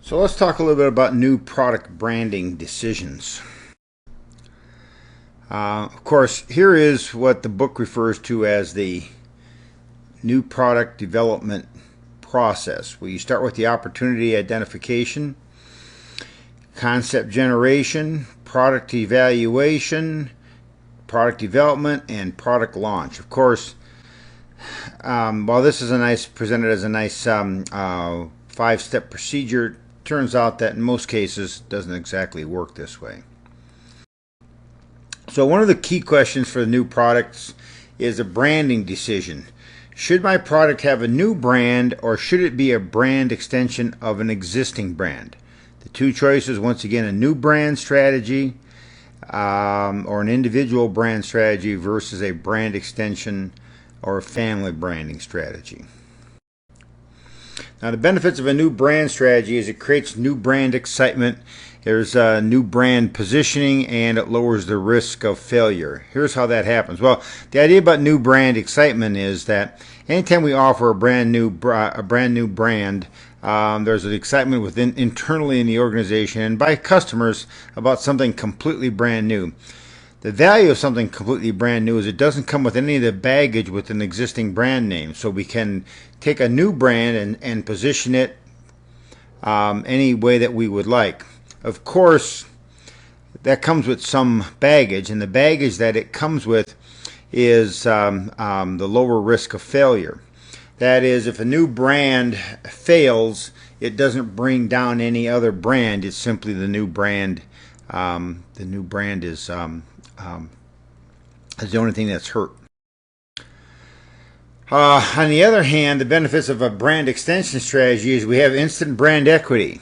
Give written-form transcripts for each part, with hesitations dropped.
So let's talk a little bit about new product branding decisions. Of course, here is what the book refers to as the new product development process, where you start with the opportunity identification, concept generation, product evaluation, product development, and product launch. Of course, while this is presented as a nice 5-step procedure, turns out that in most cases it doesn't exactly work this way. So one of the key questions for the new products is a branding decision. Should my product have a new brand, or should it be a brand extension of an existing brand? The two choices, once again, a new brand strategy or an individual brand strategy versus a brand extension or a family branding strategy. Now, the benefits of a new brand strategy is it creates new brand excitement. There's new brand positioning, and it lowers the risk of failure. Here's how that happens. Well, the idea about new brand excitement is that anytime we offer a brand new brand, there's an excitement internally in the organization and by customers about something completely brand new. The value of something completely brand new is it doesn't come with any of the baggage with an existing brand name. So we can take a new brand and position it any way that we would like. Of course, that comes with some baggage, and the baggage that it comes with is the lower risk of failure. That is, if a new brand fails, it doesn't bring down any other brand. It's simply the new brand. The new brand is the only thing that's hurt. On the other hand, the benefits of a brand extension strategy is we have instant brand equity.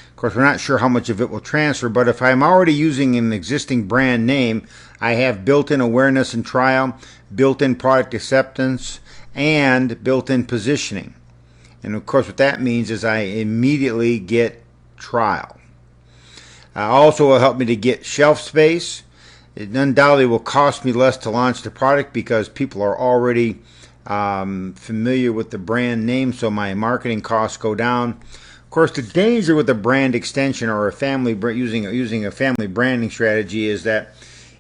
Of course, we're not sure how much of it will transfer, but if I'm already using an existing brand name, I have built-in awareness and trial, built-in product acceptance, and built-in positioning. And of course, what that means is I immediately get trial. Also, will help me to get shelf space. It undoubtedly will cost me less to launch the product because people are already familiar with the brand name, so my marketing costs go down. Of course, the danger with a brand extension or using a family branding strategy is that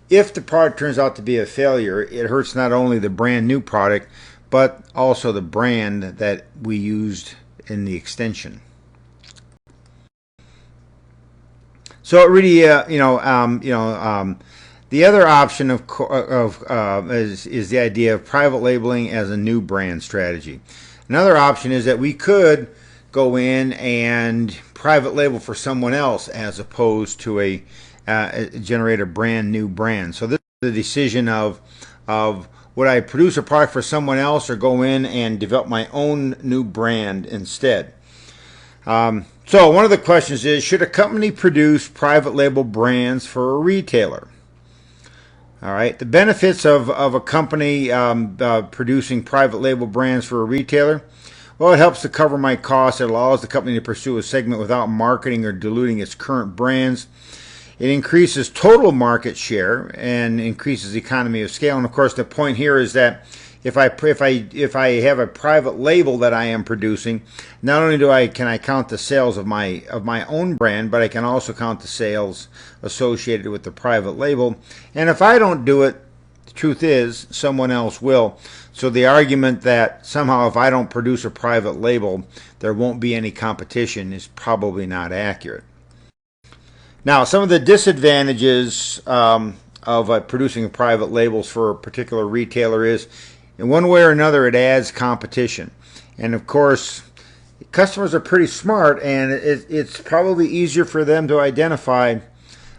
if the product turns out to be a failure, it hurts not only the brand new product, but also the brand that we used in the extension. So it really, the other option is the idea of private labeling as a new brand strategy. Another option is that we could go in and private label for someone else as opposed to generate a brand new brand. So this is the decision of would I produce a product for someone else or go in and develop my own new brand instead. So one of the questions is, should a company produce private label brands for a retailer? All right, the benefits of a company producing private label brands for a retailer. Well, it helps to cover my costs. It allows the company to pursue a segment without marketing or diluting its current brands. It increases total market share and increases economy of scale. And of course, the point here is that if I have a private label that I am producing, not only can I count the sales of my own brand, but I can also count the sales associated with the private label. And if I don't do it, the truth is someone else will. So the argument that somehow if I don't produce a private label, there won't be any competition is probably not accurate. Now, some of the disadvantages of producing private labels for a particular retailer is, in one way or another, it adds competition. And of course, customers are pretty smart, and it's probably easier for them to identify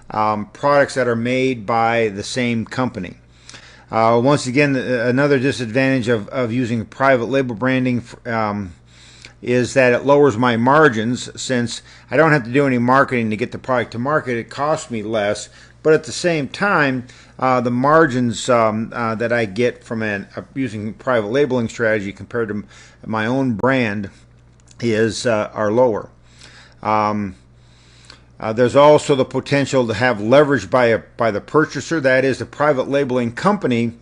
products that are made by the same company. Once again, another disadvantage of using private label branding is that it lowers my margins. Since I don't have to do any marketing to get the product to market, it costs me less. But at the same time, the margins that I get from using private labeling strategy compared to my own brand are lower. There's also the potential to have leverage by the purchaser. That is, the private labeling company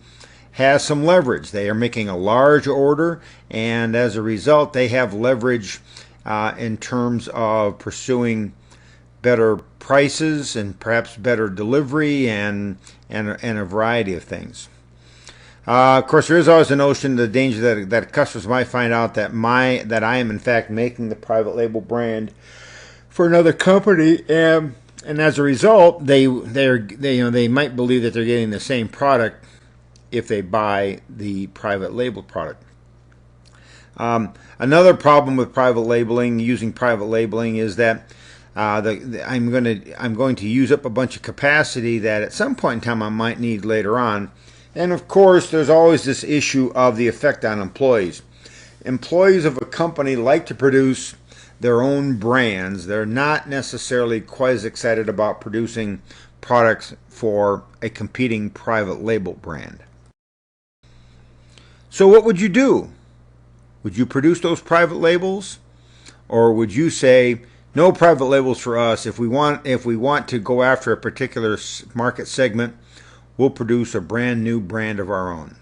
has some leverage. They are making a large order, and as a result, they have leverage in terms of pursuing better prices and perhaps better delivery and a variety of things. Of course, there is always a notion, the danger that customers might find out that I am in fact making the private label brand for another company, and as a result, they might believe that they're getting the same product if they buy the private label product. Another problem with using private labeling, is that I'm going to use up a bunch of capacity that at some point in time I might need later on. And of course, there's always this issue of the effect on employees. Employees of a company like to produce their own brands. They're not necessarily quite as excited about producing products for a competing private label brand. So what would you do? Would you produce those private labels? Or would you say, no private labels for us. If we want to go after a particular market segment, we'll produce a brand new brand of our own.